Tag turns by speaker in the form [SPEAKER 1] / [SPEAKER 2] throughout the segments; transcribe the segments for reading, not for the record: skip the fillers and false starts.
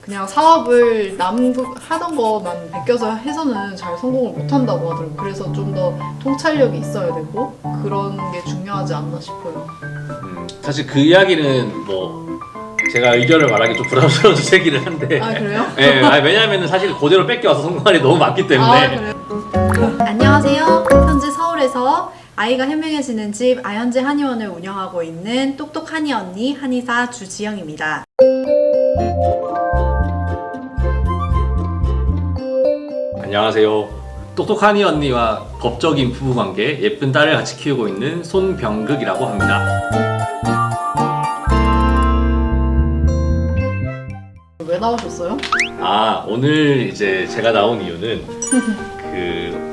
[SPEAKER 1] 그냥 사업을 남 하던 것만 베껴서 해서는 잘 성공을 못 한다고 하더라고요. 그래서 좀 더 통찰력이 있어야 되고 그런 게 중요하지 않나 싶어요.
[SPEAKER 2] 사실 그 이야기는 뭐 제가 의견을 말하기 좀 부담스러운 주제기는 한데.
[SPEAKER 1] 아 그래요?
[SPEAKER 2] 네, 왜냐하면 사실 그대로 뺏겨와서 성공한 일이 너무 많기 때문에.
[SPEAKER 1] 아 그래요? 안녕하세요. 현재 서울에서 아이가 현명해지는 집 아현재 한의원을 운영하고 있는 똑똑 한의 언니 한의사 주지영입니다.
[SPEAKER 2] 안녕하세요. 똑똑한 이 언니와 법적인 부부관계 예쁜 딸을 같이 키우고 있는 손병극이라고 합니다.
[SPEAKER 1] 왜 나오셨어요?
[SPEAKER 2] 오늘 이제 제가 나온 이유는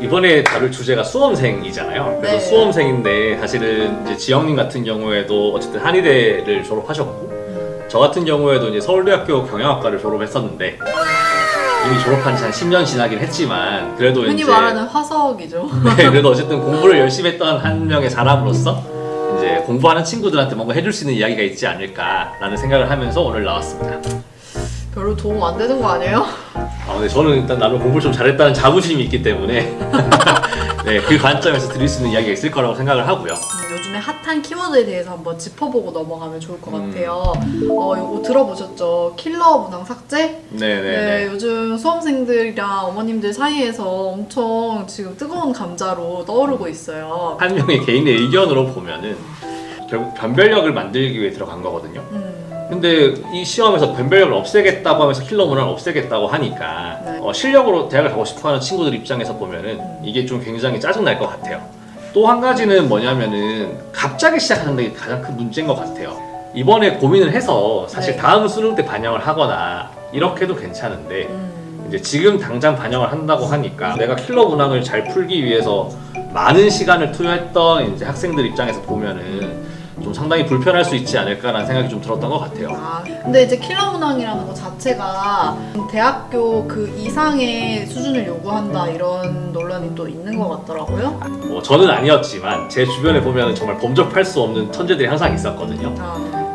[SPEAKER 2] 이번에 다룰 주제가 수험생이잖아요. 그래서
[SPEAKER 1] 네.
[SPEAKER 2] 수험생인데 사실은 이제 지영님 같은 경우에도 어쨌든 한의대를 졸업하셨고 저 같은 경우에도 이제 서울대학교 경영학과를 졸업했었는데 이미 졸업한 지 한 10년 지나긴 했지만 그래도
[SPEAKER 1] 흔히
[SPEAKER 2] 이제
[SPEAKER 1] 말하는 화석이죠.
[SPEAKER 2] 네, 그래도 어쨌든 공부를 열심히 했던 한 명의 사람으로서 이제 공부하는 친구들한테 뭔가 해줄 수 있는 이야기가 있지 않을까라는 생각을 하면서 오늘 나왔습니다.
[SPEAKER 1] 별로 도움 안 되는 거 아니에요?
[SPEAKER 2] 근데 저는 일단 나름 공부를 좀 잘했다는 자부심이 있기 때문에 네, 그 관점에서 드릴 수 있는 이야기가 있을 거라고 생각을 하고요.
[SPEAKER 1] 요즘에 핫한 키워드에 대해서 한번 짚어보고 넘어가면 좋을 것 같아요. 요거 들어보셨죠? 킬러 문항 삭제?
[SPEAKER 2] 네네네.
[SPEAKER 1] 네, 요즘 수험생들이랑 어머님들 사이에서 엄청 지금 뜨거운 감자로 떠오르고 있어요.
[SPEAKER 2] 한 명의 개인의 의견으로 보면은 결국 변별력을 만들기 위해 들어간 거거든요. 근데 이 시험에서 변별력을 없애겠다고 하면서 킬러 문항을 없애겠다고 하니까
[SPEAKER 1] 네.
[SPEAKER 2] 실력으로 대학을 가고 싶어하는 친구들 입장에서 보면은 이게 좀 굉장히 짜증날 것 같아요. 또 한 가지는 뭐냐면은 갑자기 시작하는 게 가장 큰 문제인 것 같아요. 이번에 고민을 해서 사실
[SPEAKER 1] 네.
[SPEAKER 2] 다음 수능 때 반영을 하거나 이렇게도 괜찮은데 이제 지금 당장 반영을 한다고 하니까 내가 킬러 문항을 잘 풀기 위해서 많은 시간을 투여했던 이제 학생들 입장에서 보면은 좀 상당히 불편할 수 있지 않을까라는 생각이 좀 들었던 것 같아요.
[SPEAKER 1] 근데 이제 킬러 문항이라는 것 자체가 대학교 그 이상의 수준을 요구한다 이런 논란이 또 있는 것 같더라고요.
[SPEAKER 2] 뭐 저는 아니었지만 제 주변에 보면 정말 범접할 수 없는 천재들이 항상 있었거든요.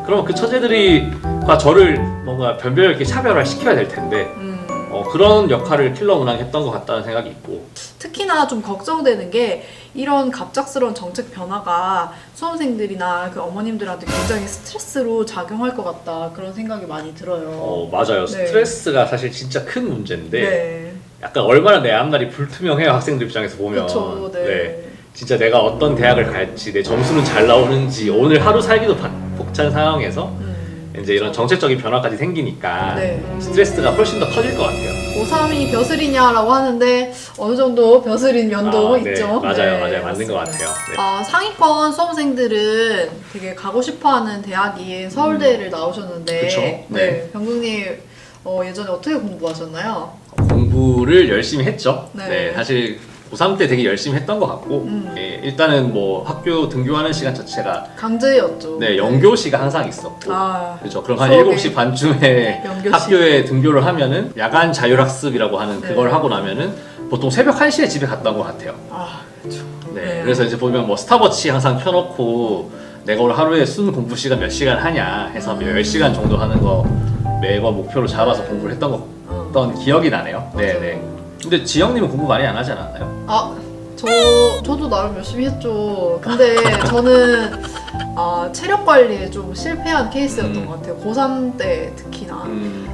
[SPEAKER 2] 그러면 그 천재들이과 저를 뭔가 변별 있게 차별화 시켜야 될 텐데 그런 역할을 킬러 문항이 했던 것 같다는 생각이 있고
[SPEAKER 1] 특히나 좀 걱정되는 게 이런 갑작스러운 정책 변화가 수험생들이나 그 어머님들한테 굉장히 스트레스로 작용할 것 같다 그런 생각이 많이 들어요.
[SPEAKER 2] 맞아요.
[SPEAKER 1] 네.
[SPEAKER 2] 스트레스가 사실 진짜 큰 문제인데
[SPEAKER 1] 네.
[SPEAKER 2] 약간 얼마나 내 앞날이 불투명해요. 학생들 입장에서 보면.
[SPEAKER 1] 그쵸, 네.
[SPEAKER 2] 진짜 내가 어떤 대학을 갈지 내 점수는 잘 나오는지 오늘 하루 살기도 벅찬 상황에서 이제 이런 정책적인 변화까지 생기니까
[SPEAKER 1] 네.
[SPEAKER 2] 스트레스가 훨씬 더 커질 것 같아요.
[SPEAKER 1] 고3이 벼슬이냐라고 하는데 어느 정도 벼슬인 면도
[SPEAKER 2] 네.
[SPEAKER 1] 있죠.
[SPEAKER 2] 맞아요.
[SPEAKER 1] 네,
[SPEAKER 2] 맞는
[SPEAKER 1] 맞습니다.
[SPEAKER 2] 것 같아요. 네.
[SPEAKER 1] 상위권 수험생들은 되게 가고 싶어하는 대학인 서울대를 나오셨는데
[SPEAKER 2] 그쵸? 네.
[SPEAKER 1] 병국님 예전에 어떻게 공부하셨나요?
[SPEAKER 2] 공부를 열심히 했죠.
[SPEAKER 1] 네.
[SPEAKER 2] 사실 고3 때 되게 열심히 했던 것 같고 일단은 뭐 학교 등교하는 시간 자체가
[SPEAKER 1] 강제였죠.
[SPEAKER 2] 연교시가 항상 있었고 그렇죠. 그럼 한
[SPEAKER 1] 수업이
[SPEAKER 2] 7시 반쯤에
[SPEAKER 1] 연교시.
[SPEAKER 2] 학교에 등교를 하면은 야간 자율학습이라고 하는 그걸
[SPEAKER 1] 네.
[SPEAKER 2] 하고 나면은 보통 새벽 1시에 집에 갔던 것 같아요.
[SPEAKER 1] 그렇죠.
[SPEAKER 2] 네. 그래서 이제 보면 뭐 스탑워치 항상 켜놓고 내가 오늘 하루에 순 공부 시간 몇 시간 하냐 해서 10시간 정도 하는 거 매번 목표로 잡아서 공부를 했던 기억이 나네요. 네네. 근데 지영님은 공부 많이 안 하지 않았나요?
[SPEAKER 1] 저도 나름 열심히 했죠. 근데 저는 체력 관리에 좀 실패한 케이스였던 것 같아요. 고3 때 특히나.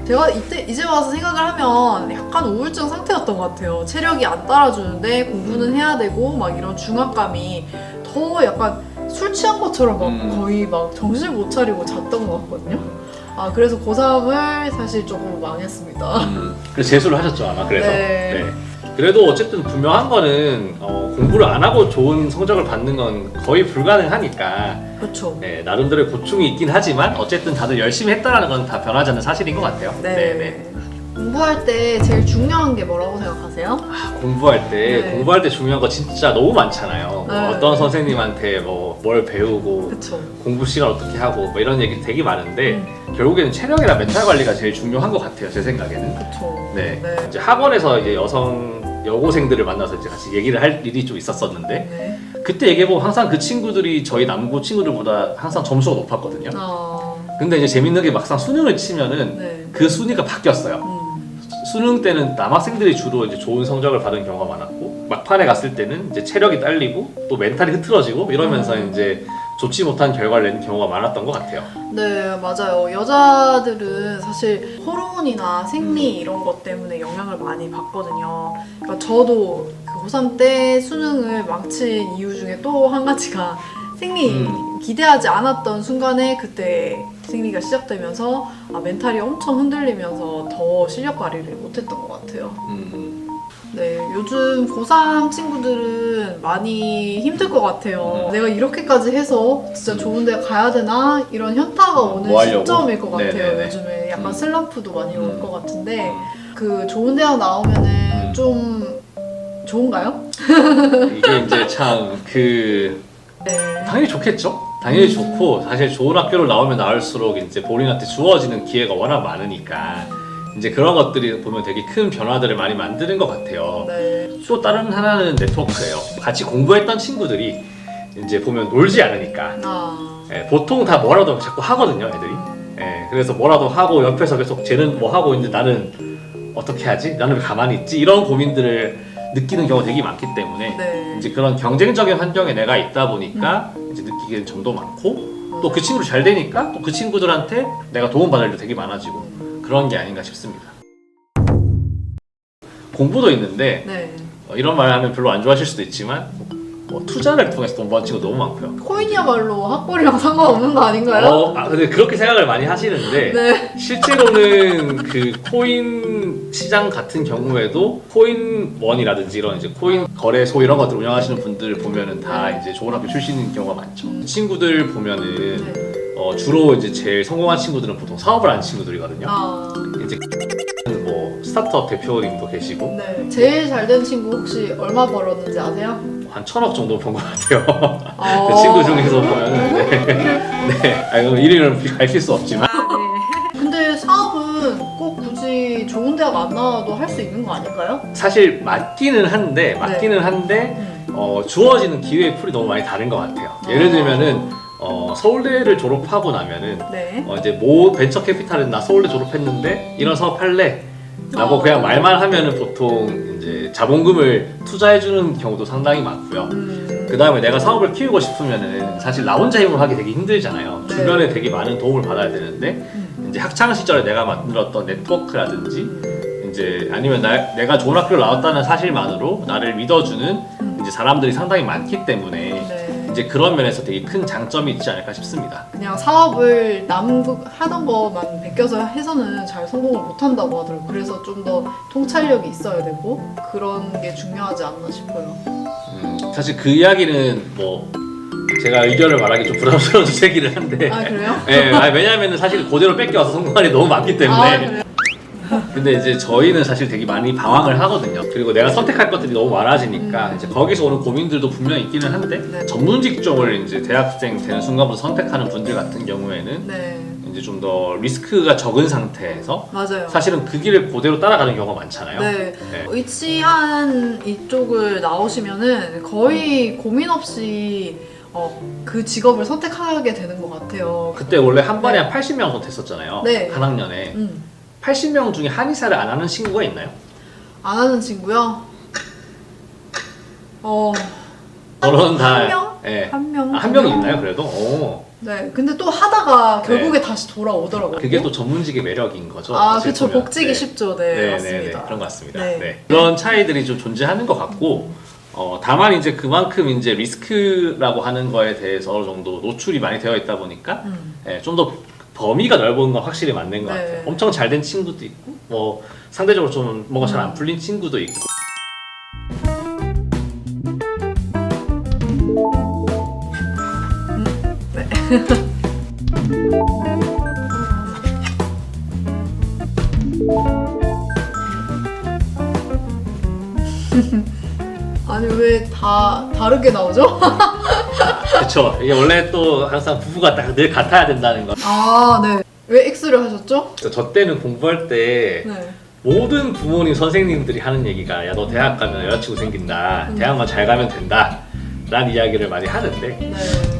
[SPEAKER 1] 제가 이제 와서 생각을 하면 약간 우울증 상태였던 것 같아요. 체력이 안 따라주는데 공부는 해야 되고 막 이런 중압감이 더 약간 술 취한 것처럼 막 거의 막 정신을 못 차리고 잤던 것 같거든요. 그래서 고3을 사실 조금 망했습니다.
[SPEAKER 2] 그래서 재수를 하셨죠 아마 그래서.
[SPEAKER 1] 네.
[SPEAKER 2] 그래도 어쨌든 분명한 거는 공부를 안 하고 좋은 성적을 받는 건 거의 불가능하니까
[SPEAKER 1] 그렇죠.
[SPEAKER 2] 네, 나름대로의 고충이 있긴 하지만 어쨌든 다들 열심히 했다는 건 다 변하지 않는 사실인 것 같아요.
[SPEAKER 1] 네. 공부할 때 제일 중요한 게 뭐라고 생각하세요?
[SPEAKER 2] 공부할 때
[SPEAKER 1] 네.
[SPEAKER 2] 공부할 때 중요한 거 진짜 너무 많잖아요.
[SPEAKER 1] 네.
[SPEAKER 2] 어떤 선생님한테 뭘 배우고
[SPEAKER 1] 그쵸.
[SPEAKER 2] 공부 시간 어떻게 하고 뭐 이런 얘기 되게 많은데 결국에는 체력이나 멘탈 관리가 제일 중요한 것 같아요. 제 생각에는.
[SPEAKER 1] 그쵸.
[SPEAKER 2] 네. 이제 학원에서 이제 여고생들을 만나서 이제 같이 얘기를 할 일이 좀 있었었는데 그때 얘기해보면 항상 그 친구들이 저희 남고 친구들보다 항상 점수가 높았거든요. 근데 이제 재밌는 게 막상 수능을 치면은
[SPEAKER 1] 네.
[SPEAKER 2] 그 순위가 바뀌었어요. 수능 때는 남학생들이 주로 이제 좋은 성적을 받은 경우가 많았고 막판에 갔을 때는 이제 체력이 딸리고 또 멘탈이 흐트러지고 이러면서 이제 좋지 못한 결과를 내는 경우가 많았던 것 같아요.
[SPEAKER 1] 네, 맞아요. 여자들은 사실 호르몬이나 생리 이런 것 때문에 영향을 많이 받거든요. 그러니까 저도 그 고3 때 수능을 망친 이유 중에 또 한 가지가 생리 기대하지 않았던 순간에 그때 생리가 시작되면서 멘탈이 엄청 흔들리면서 더 실력 발휘를 못했던 것 같아요. 네, 요즘 고3 친구들은 많이 힘들 것 같아요. 내가 이렇게까지 해서 진짜 좋은 데 가야 되나? 이런 현타가 오는
[SPEAKER 2] 뭐 하려고?
[SPEAKER 1] 시점일 것 같아요.
[SPEAKER 2] 네네네.
[SPEAKER 1] 요즘에 약간 슬럼프도 많이 올 것 같은데 그 좋은 대학 나오면은 좀 좋은가요?
[SPEAKER 2] 이게 이제 참
[SPEAKER 1] 네.
[SPEAKER 2] 당연히 좋겠죠. 당연히 좋고 사실 좋은 학교를 나오면 나올수록 이제 본인한테 주어지는 기회가 워낙 많으니까 이제 그런 것들이 보면 되게 큰 변화들을 많이 만드는 것 같아요.
[SPEAKER 1] 네.
[SPEAKER 2] 또 다른 하나는 네트워크예요. 같이 공부했던 친구들이 이제 보면 놀지 않으니까 보통 다 뭐라도 자꾸 하거든요, 애들이. 그래서 뭐라도 하고 옆에서 계속 쟤는 뭐 하고 있는데 나는 어떻게 하지? 나는 왜 가만히 있지? 이런 고민들을 느끼는 경우가 되게 많기 때문에
[SPEAKER 1] 네.
[SPEAKER 2] 이제 그런 경쟁적인 환경에 내가 있다 보니까 이제 느끼게 되는 점도 많고 또 그 친구도 잘 되니까 또 그 친구들한테 내가 도움받을 일도 되게 많아지고 그런 게 아닌가 싶습니다. 공부도 있는데
[SPEAKER 1] 네.
[SPEAKER 2] 이런 말 하면 별로 안 좋아하실 수도 있지만 뭐 투자를 통해서 돈 버는 친구 너무 많고요.
[SPEAKER 1] 코인이야말로 학벌이랑 상관없는 거 아닌가요?
[SPEAKER 2] 근데 그렇게 생각을 많이 하시는데
[SPEAKER 1] 네.
[SPEAKER 2] 실제로는 그 코인 시장 같은 경우에도 코인원이라든지 이런 이제 코인 거래소 이런 것들 운영하시는 분들 보면은 다 이제 좋은 학교 출신인 경우가 많죠. 친구들 보면은
[SPEAKER 1] 네.
[SPEAKER 2] 주로 이제 제일 성공한 친구들은 보통 사업을 하는 친구들이거든요. 이제 뭐 스타트업 대표님도 계시고
[SPEAKER 1] 네. 제일 잘 된 친구 혹시 얼마 벌었는지 아세요?
[SPEAKER 2] 한 1,000억 정도 번 것 같아요. 그 친구 중에서 보면은 네. 1위는 밝힐 수 없지만
[SPEAKER 1] 근데 사업은 꼭 굳이 좋은 대학 안 나와도 할 수 있는 거 아닐까요?
[SPEAKER 2] 사실 맞기는 한데 주어지는 기회의 풀이 너무 많이 다른 것 같아요. 예를 들면은 서울대를 졸업하고 나면은
[SPEAKER 1] 네.
[SPEAKER 2] 이제 모 벤처 캐피탈은 나 서울대 졸업했는데 이런 사업 할래? 라고 그냥 말만 하면은 보통 이제 자본금을 투자해주는 경우도 상당히 많고요. 그 다음에 내가 사업을 키우고 싶으면은 사실 나 혼자 힘으로 하기 되게 힘들잖아요.
[SPEAKER 1] 네.
[SPEAKER 2] 주변에 되게 많은 도움을 받아야 되는데 이제 학창 시절에 내가 만들었던 네트워크라든지 이제 아니면 내가 좋은 학교를 나왔다는 사실만으로 나를 믿어주는 이제 사람들이 상당히 많기 때문에
[SPEAKER 1] 네.
[SPEAKER 2] 이제 그런 면에서 되게 큰 장점이 있지 않을까 싶습니다.
[SPEAKER 1] 그냥 사업을 남 하던 것만 베껴서 해서는 잘 성공을 못 한다고 하더라고요. 그래서 좀 더 통찰력이 있어야 되고 그런 게 중요하지 않나 싶어요.
[SPEAKER 2] 사실 그 이야기는 뭐 제가 의견을 말하기 좀 부담스러운 주제기는 한데
[SPEAKER 1] 그래요?
[SPEAKER 2] 네, 왜냐하면 사실 그대로 뺏겨와서 성공한 게 너무 많기 때문에
[SPEAKER 1] 그래요?
[SPEAKER 2] 근데 이제 저희는 사실 되게 많이 방황을 하거든요. 그리고 내가 선택할 것들이 너무 많아지니까 이제 거기서 오는 고민들도 분명히 있기는 한데
[SPEAKER 1] 네.
[SPEAKER 2] 전문 직종을 이제 대학생 되는 순간부터 선택하는 분들 같은 경우에는
[SPEAKER 1] 네.
[SPEAKER 2] 이제 좀 더 리스크가 적은 상태에서
[SPEAKER 1] 맞아요.
[SPEAKER 2] 사실은 그 길을 그대로 따라가는 경우가 많잖아요.
[SPEAKER 1] 네.
[SPEAKER 2] 네.
[SPEAKER 1] 의치한 이쪽을 나오시면은 거의 고민 없이 그 직업을 선택하게 되는 것 같아요.
[SPEAKER 2] 그때 원래 한 반에 한 80명 선택했었잖아요.
[SPEAKER 1] 네.
[SPEAKER 2] 한 학년에 80명 중에 한의사를 안 하는 친구가 있나요?
[SPEAKER 1] 안 하는 친구요?
[SPEAKER 2] 저는 다
[SPEAKER 1] 한 명?
[SPEAKER 2] 네.
[SPEAKER 1] 한 명?
[SPEAKER 2] 한 명이 있나요, 그래도? 오.
[SPEAKER 1] 네. 근데 또 하다가 결국에 다시 돌아오더라고요.
[SPEAKER 2] 그게 또 전문직의 매력인 거죠. 사실
[SPEAKER 1] 그쵸.
[SPEAKER 2] 보면.
[SPEAKER 1] 복직이 쉽죠. 네, 맞습니다.
[SPEAKER 2] 그런 것 같습니다.
[SPEAKER 1] 네.
[SPEAKER 2] 네. 그런 차이들이 좀 존재하는 것 같고, 다만 이제 그만큼 이제 리스크라고 하는 거에 대해서 어느 정도 노출이 많이 되어 있다 보니까, 좀 더 범위가 넓은 건 확실히 맞는 것
[SPEAKER 1] 네.
[SPEAKER 2] 같아요. 엄청 잘 된 친구도 있고, 뭐 상대적으로 좀 뭔가 잘 안 풀린 친구도 있고.
[SPEAKER 1] 아니 왜 다 다르게 나오죠?
[SPEAKER 2] 그렇죠. 이게 원래 또 항상 부부가 딱 늘 같아야 된다는 거.
[SPEAKER 1] 네. 왜 X를 하셨죠?
[SPEAKER 2] 저 때는 공부할 때
[SPEAKER 1] 네.
[SPEAKER 2] 모든 부모님 선생님들이 하는 얘기가 야 너 대학 가면 여자친구 생긴다. 대학만 잘 가면 된다. 라는 이야기를 많이 하는데
[SPEAKER 1] 네.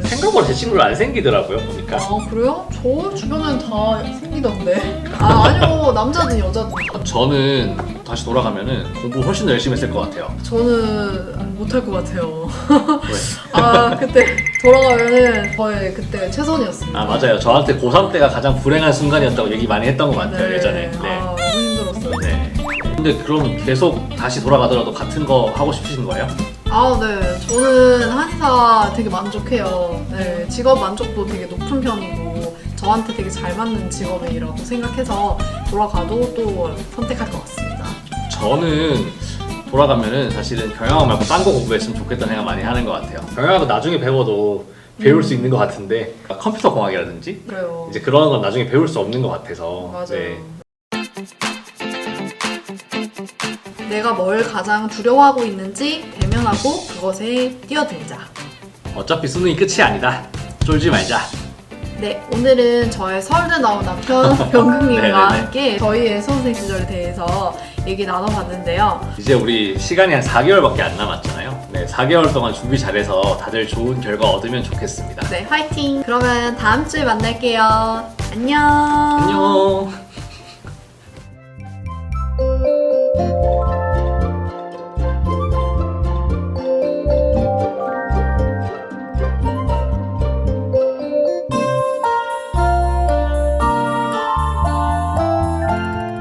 [SPEAKER 2] 생각보다 제 친구를 안 생기더라고요 보니까.
[SPEAKER 1] 아 그래요? 저 주변엔 다 생기던데. 아 아니요 남자든 여자든.
[SPEAKER 2] 저는 다시 돌아가면은 공부 훨씬 더 열심히 했을 것 같아요.
[SPEAKER 1] 저는 못할 것 같아요.
[SPEAKER 2] 왜?
[SPEAKER 1] 아 그때 돌아가면은 저의 그때 최선이었습니다.
[SPEAKER 2] 아 맞아요. 저한테 고3 때가 가장 불행한 순간이었다고 얘기 많이 했던 것 같아요 예전에. 네.
[SPEAKER 1] 아 너무 힘들었어요.
[SPEAKER 2] 네. 근데 그럼 계속 다시 돌아가더라도 같은 거 하고 싶으신 거예요?
[SPEAKER 1] 아, 네. 저는 한의사 되게 만족해요. 네. 직업 만족도 되게 높은 편이고, 저한테 되게 잘 맞는 직업이라고 생각해서 돌아가도 또 선택할 것 같습니다.
[SPEAKER 2] 저는 돌아가면은 사실은 경영학 말고 딴 거 공부했으면 좋겠다는 생각 많이 하는 것 같아요. 경영학은 나중에 배워도 배울 수 있는 것 같은데 컴퓨터 공학이라든지
[SPEAKER 1] 그래요.
[SPEAKER 2] 이제 그런 건 나중에 배울 수 없는 것 같아서.
[SPEAKER 1] 맞아요.
[SPEAKER 2] 네.
[SPEAKER 1] 내가 뭘 가장 두려워하고 있는지 대면하고 그것에 뛰어들자.
[SPEAKER 2] 어차피 수능이 끝이 아니다. 쫄지 말자.
[SPEAKER 1] 네, 오늘은 저의 서울대 나온 남편 병국님과
[SPEAKER 2] 네네네.
[SPEAKER 1] 함께 저희의 수험생 시절에 대해서 얘기 나눠봤는데요.
[SPEAKER 2] 이제 우리 시간이 한 4개월밖에 안 남았잖아요. 네, 4개월 동안 준비 잘해서 다들 좋은 결과 얻으면 좋겠습니다.
[SPEAKER 1] 네, 화이팅! 그러면 다음 주에 만날게요. 안녕!
[SPEAKER 2] 안녕.